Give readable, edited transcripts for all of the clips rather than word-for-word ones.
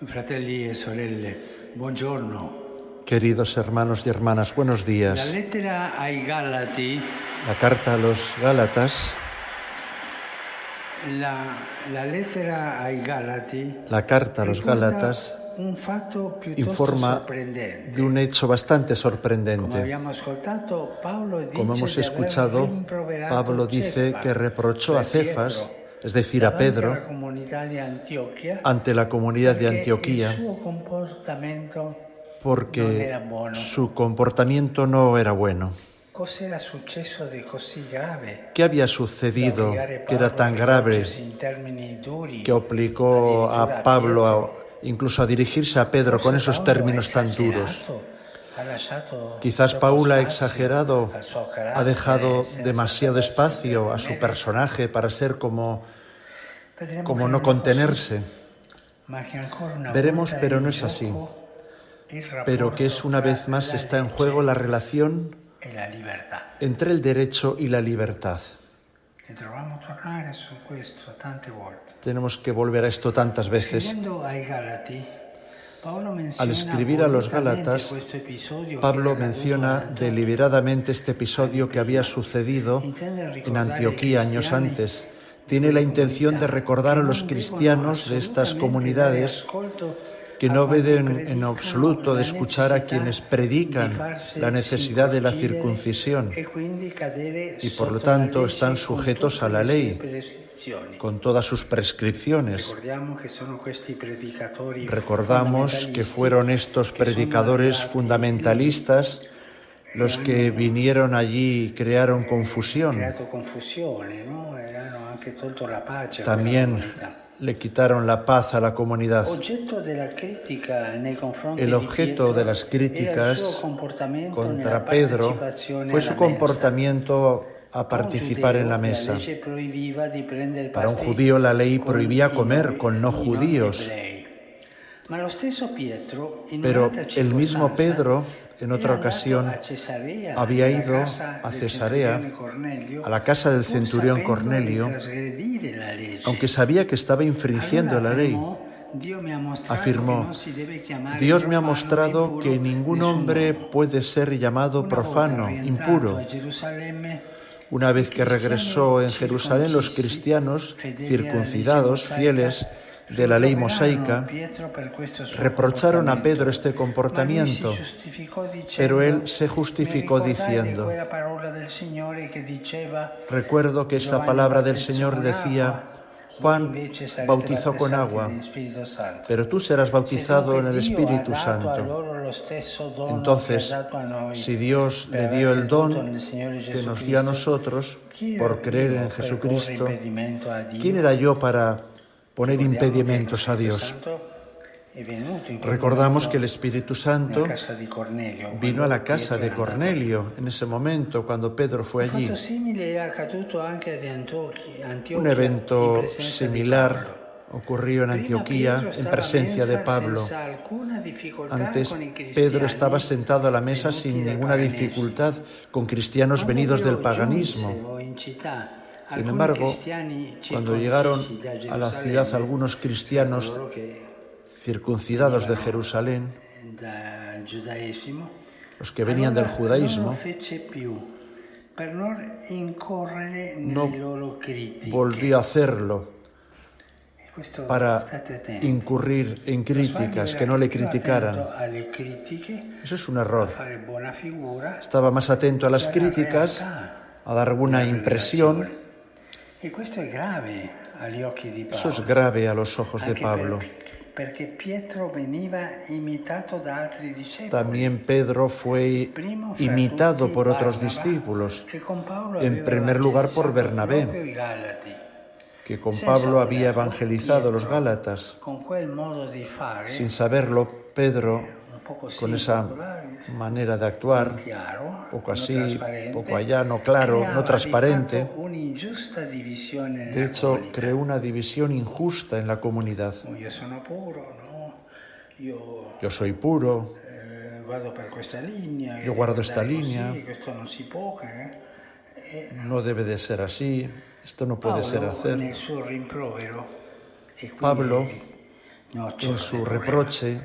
Fratelli e sorelle, buongiorno. Queridos hermanos y hermanas, buenos La días. lettera ai Galati, La carta a los Gálatas, la lettera ai Galati la carta a los ricorda Gálatas un fatto piuttosto informa sorprendente. de un hecho bastante Come sorprendente. abbiamo ascoltato, Paolo Como hemos dice di aver escuchado, rimproverato Pablo dice Cefas, que reprochó a cioè Cefas, Pietro, es decir, a davanti Pedro, alla comunità di Antiochia, ante la comunidad de perché Antioquía, il suo comportamento non era porque buono. su comportamiento no era bueno. Cosa era successo di così grave? ¿Qué había sucedido que era tan grave que obligó a Pablo incluso a dirigirse a Pedro con esos términos tan duros? Quizás Pablo ha exagerado, ha dejado demasiado espacio a su personaje para ser como no contenerse. Veremos, pero no es así. Pero que es una vez más está en juego la relación entre el derecho y la libertad. Tenemos que volver a esto tantas veces. Al escribir a los Gálatas, Pablo menciona deliberadamente este episodio que había sucedido en Antioquía años antes. Tiene la intención de recordar a los cristianos de estas comunidades que no ven en absoluto de escuchar a quienes predican la necesidad de la circuncisión y por lo tanto están sujetos a la ley con todas sus prescripciones. Recordamos que fueron estos predicadores fundamentalistas los que vinieron allí y crearon confusión. También le quitaron la paz a la comunidad. El objeto de las críticas contra Pedro fue su comportamiento a participar en la mesa. Para un judío la ley prohibía comer con no judíos. Pero el mismo Pedro, en otra ocasión, había ido a Cesarea, a la casa del centurión Cornelio, aunque sabía que estaba infringiendo la ley. Afirmó: Dios me ha mostrado que ningún hombre puede ser llamado profano, impuro. Una vez que regresó en Jerusalén, los cristianos circuncidados, fieles de la ley mosaica, reprocharon a Pedro este comportamiento, pero él se justificó diciendo: recuerdo que esa palabra del Señor decía: Juan bautizó con agua, pero tú serás bautizado en el Espíritu Santo. Entonces, si Dios le dio el don que nos dio a nosotros por creer en Jesucristo, ¿quién era yo para poner impedimentos a Dios? Recordamos que el Espíritu Santo vino a la casa de Cornelio en ese momento cuando Pedro fue allí. Un evento similar ocurrió en Antioquía en presencia de Pablo. Antes, Pedro estaba sentado a la mesa sin ninguna dificultad con cristianos venidos del paganismo. Sin embargo, cuando llegaron a la ciudad algunos cristianos circuncidados de Jerusalén, los que venían del judaísmo, no volvió a hacerlo para incurrir en críticas, que no le criticaran. Eso es un error. Estaba más atento a las críticas, a dar buena impresión. Eso es grave a los ojos de Pablo. También Pedro fue imitado por otros discípulos, en primer lugar por Bernabé, que con Pablo había evangelizado a los Gálatas. Sin saberlo, Pedro, con esa manera de actuar, poco así, poco allá, no claro, no transparente, de hecho creó una división injusta en la comunidad. Yo soy puro, yo guardo esta línea, no debe de ser así, esto no puede ser hacer. Pablo, en su reproche,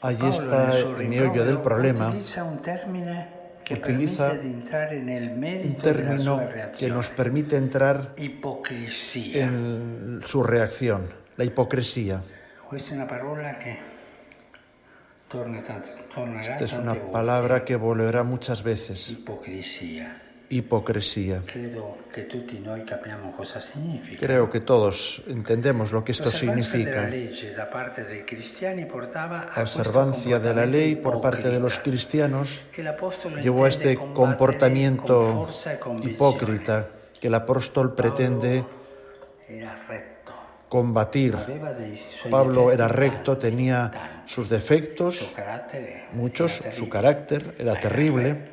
allí está el meollo del problema, utiliza un término que nos permite entrar en su reacción, la hipocresía. Esta es una palabra que volverá muchas veces. Hipocresía. Creo que todos entendemos lo que esto significa. La observancia de la ley por parte de los cristianos llevó a este comportamiento hipócrita que el apóstol pretende combatir. Pablo era recto, tenía sus defectos, muchos, su carácter era terrible,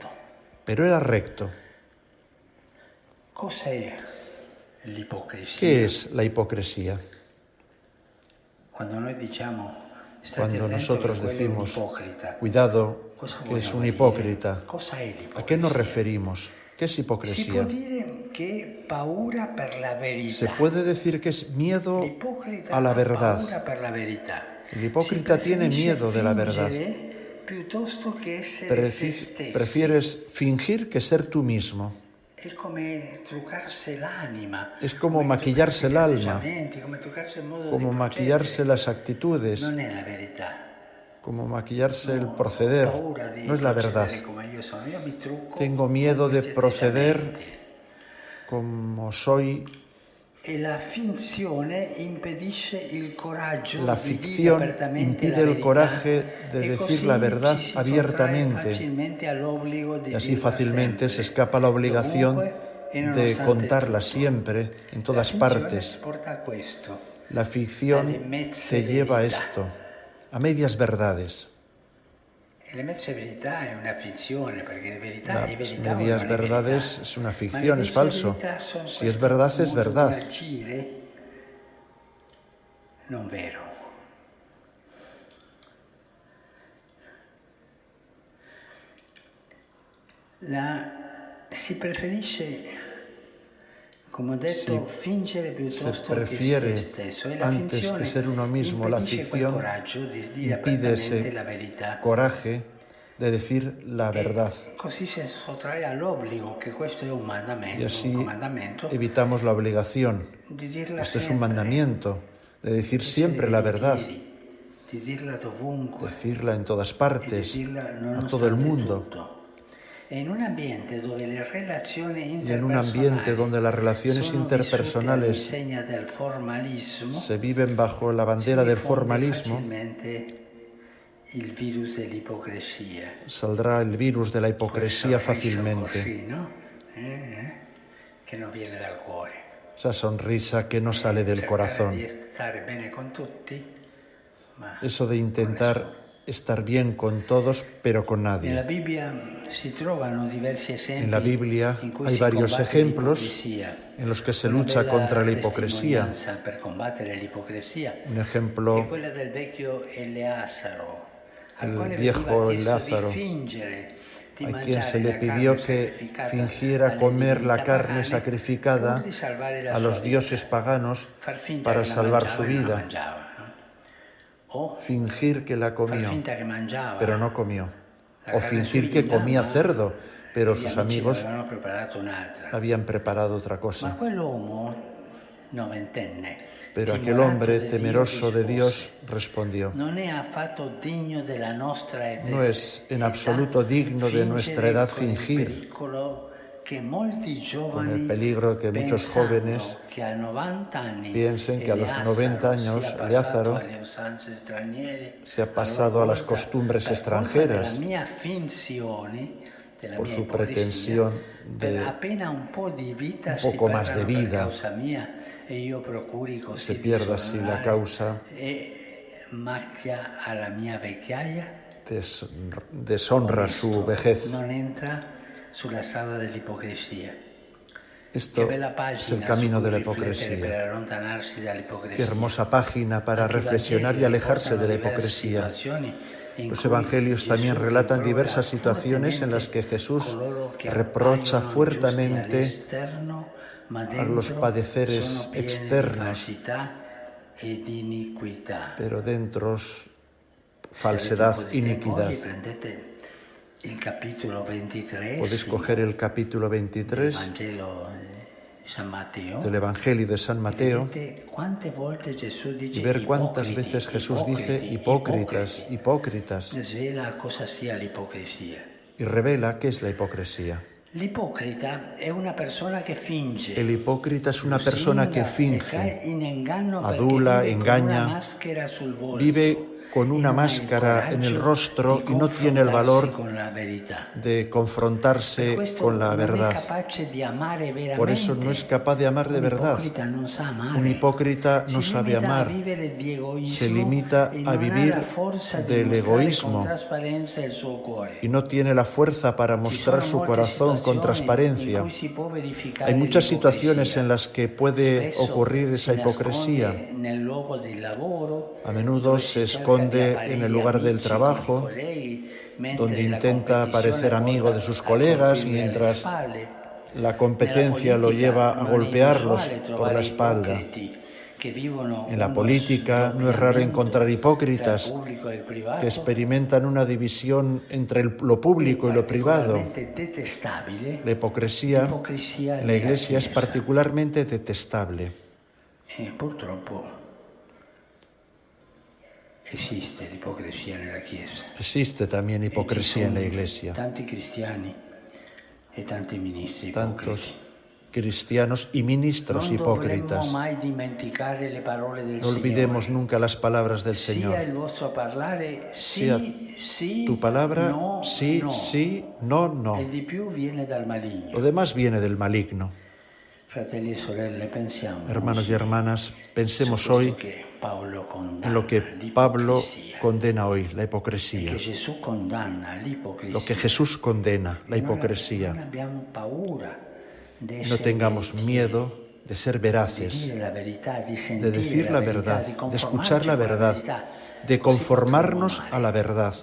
pero era recto. ¿Qué es la hipocresía? Cuando nosotros decimos, cuidado, que es un hipócrita, ¿a qué nos referimos? ¿Qué es hipocresía? Se puede decir que es miedo a la verdad. El hipócrita tiene miedo de la verdad. Prefieres fingir que ser tú mismo. Es como maquillarse el alma, como maquillarse las actitudes, como maquillarse el proceder. No es la verdad. Tengo miedo de proceder como soy. La ficción impide el coraje de decir la verdad abiertamente y así fácilmente se escapa la obligación de contarla siempre, en todas partes. La ficción te lleva a esto, a medias verdades. Las medias verdades es una ficción, es falso. Si es verdad, es verdad. Se prefiere, antes que ser uno mismo, la ficción, impide ese coraje de decir la verdad. Y así evitamos la obligación. Esto es un mandamiento, de decir siempre la verdad, decirla en todas partes, a todo el mundo. Y en un ambiente donde las relaciones interpersonales se viven bajo la bandera del formalismo, saldrá el virus de la hipocresía fácilmente. Esa sonrisa que no sale del corazón. Eso de intentar estar bien con todos, pero con nadie. En la Biblia hay varios ejemplos en los que se lucha contra la hipocresía. Un ejemplo, el viejo Lázaro, a quien se le pidió que fingiera comer la carne sacrificada a los dioses paganos para salvar su vida. Fingir que la comió, pero no comió. O fingir que comía cerdo, pero sus amigos habían preparado otra cosa. Pero aquel hombre temeroso de Dios respondió: no es en absoluto digno de nuestra edad fingir, con el peligro que muchos jóvenes piensen que a los 90 años Lázaro se ha pasado a las costumbres extranjeras por su pretensión de un poco más de vida. Se pierda así la causa, deshonra su vejez. Esto es el camino de la hipocresía. Qué hermosa página para reflexionar y alejarse de la hipocresía. Los evangelios también relatan diversas situaciones en las que Jesús reprocha fuertemente a los padeceres externos pero dentro falsedad, iniquidad. Podéis coger el capítulo 23 del Evangelio de San Mateo y ver cuántas veces Jesús dice hipócritas, hipócritas, y revela qué es la hipocresía. El hipócrita es una persona que finge, adula, engaña, vive con una máscara en el rostro y no tiene el valor de confrontarse con la verdad. Por eso no es capaz de amar de verdad. Un hipócrita no sabe amar, se limita a vivir del egoísmo y no tiene la fuerza para mostrar su corazón con transparencia. Hay muchas situaciones en las que puede ocurrir esa hipocresía. A menudo se esconde en el lugar del trabajo, donde intenta parecer amigo de sus colegas, mientras la competencia lo lleva a golpearlos por la espalda. En la política no es raro encontrar hipócritas que experimentan una división entre lo público y lo privado. La hipocresía en la Iglesia es particularmente detestable. Existe también hipocresía en la Iglesia. Tantos cristianos y ministros hipócritas. No olvidemos nunca las palabras del Señor. Sea tu palabra sí, sí, no, no. Lo demás viene del maligno. Hermanos y hermanas, pensemos hoy en lo que Pablo condena hoy, la hipocresía. Lo que Jesús condena, la hipocresía. No tengamos miedo de ser veraces, de decir la verdad, de escuchar la verdad, de conformarnos a la verdad.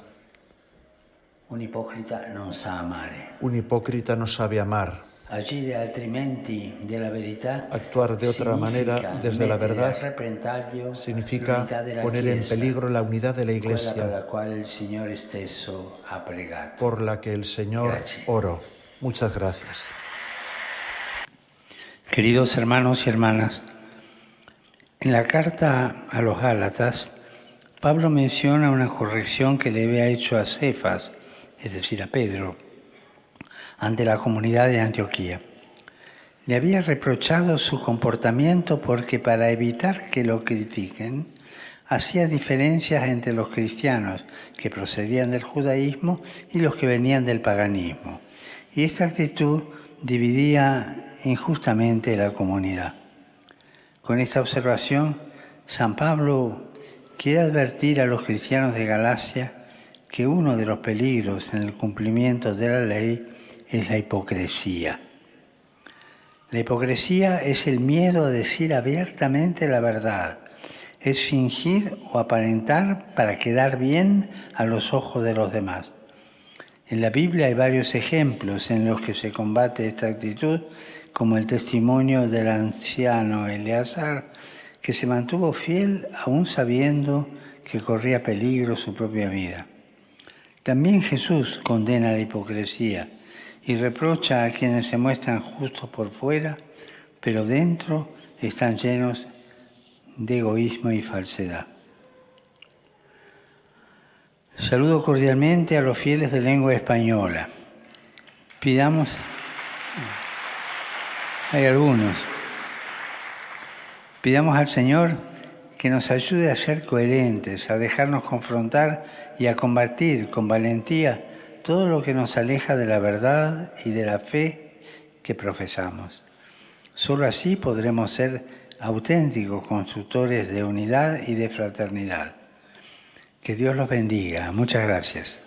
Un hipócrita no sabe amar. Actuar de otra manera desde la verdad significa poner en peligro la unidad de la Iglesia, por la que el Señor oró. Muchas gracias. Queridos hermanos y hermanas, en la carta a los Gálatas, Pablo menciona una corrección que le había hecho a Cefas, es decir, a Pedro, ante la comunidad de Antioquía. Le había reprochado su comportamiento porque, para evitar que lo critiquen, hacía diferencias entre los cristianos que procedían del judaísmo y los que venían del paganismo. Y esta actitud dividía injustamente la comunidad. Con esta observación, San Pablo quiere advertir a los cristianos de Galacia que uno de los peligros en el cumplimiento de la ley es la hipocresía. La hipocresía es el miedo a decir abiertamente la verdad, es fingir o aparentar para quedar bien a los ojos de los demás. En la Biblia hay varios ejemplos en los que se combate esta actitud, como el testimonio del anciano Eleazar, que se mantuvo fiel aún sabiendo que corría peligro su propia vida. También Jesús condena la hipocresía y reprocha a quienes se muestran justos por fuera, pero dentro están llenos de egoísmo y falsedad. Saludo cordialmente a los fieles de lengua española. Hay algunos. Pidamos al Señor que nos ayude a ser coherentes, a dejarnos confrontar y a combatir con valentía todo lo que nos aleja de la verdad y de la fe que profesamos. Solo así podremos ser auténticos constructores de unidad y de fraternidad. Que Dios los bendiga. Muchas gracias.